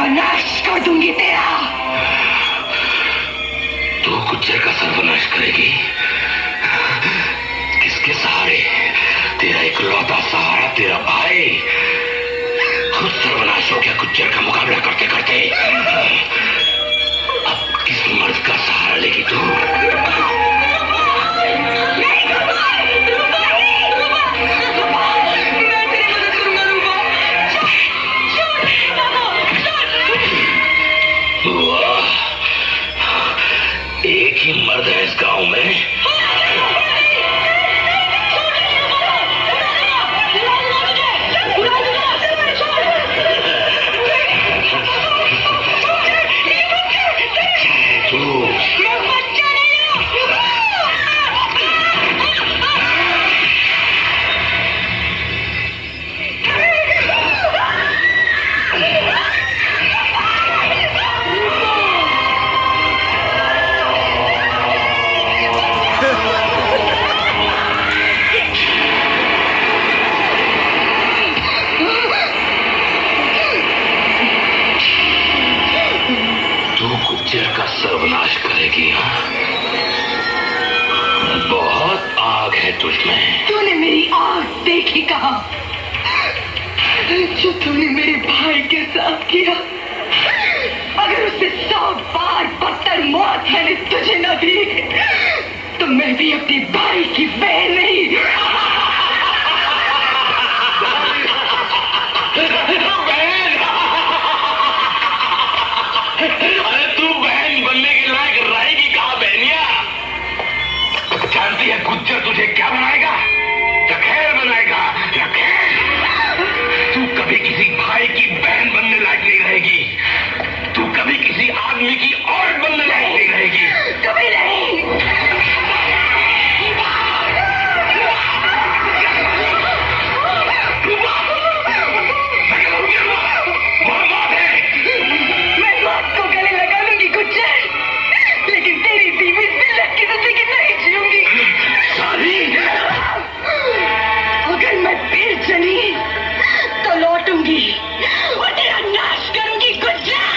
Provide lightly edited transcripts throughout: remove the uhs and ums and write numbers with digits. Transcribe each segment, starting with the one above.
सर्वनाश कर दूंगी तेरा। तू गुज्जर का सर्वनाश करेगी? किसके सहारे? तेरा इकलौता सहारा तेरा भाई खुद सर्वनाश हो गया गुज्जर का मुकाबला करते करते। अब किस मर्द का सहारा लेगी तू? एक ही मर्द है इस गांव में। गुज्जर का सर्वनाश करेगी? हाँ, बहुत आग है तुझमें। तूने मेरी आग देखी कहाँ? जो तूने मेरे भाई के साथ किया, अगर उससे 100 बार बदतर मौत मैंने तुझे न दी तो मैं भी अपने भाई की बहन नहीं। अरे तू बहन बनने के लायक रहेगी कहाँ बहनिया? जानती है गुज्जर तुझे क्या बनाएगा? जखेर बनाएगा, जखेर। तू कभी किसी भाई की बहन बनने लायक नहीं रहेगी। तू कभी किसी आदमी की औरत बनने लायक नहीं रहेगी। कभी नहीं। तो लौटूंगी और तेरा नाश करूंगी गुज्जर।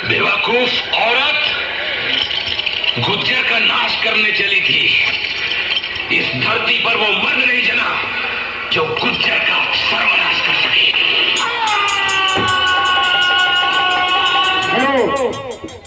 बेवकूफ औरत, गुज्जर का नाश करने चली थी। इस धरती पर वो मर्द नहीं जना जो गुज्जर का सर्वनाश कर सके।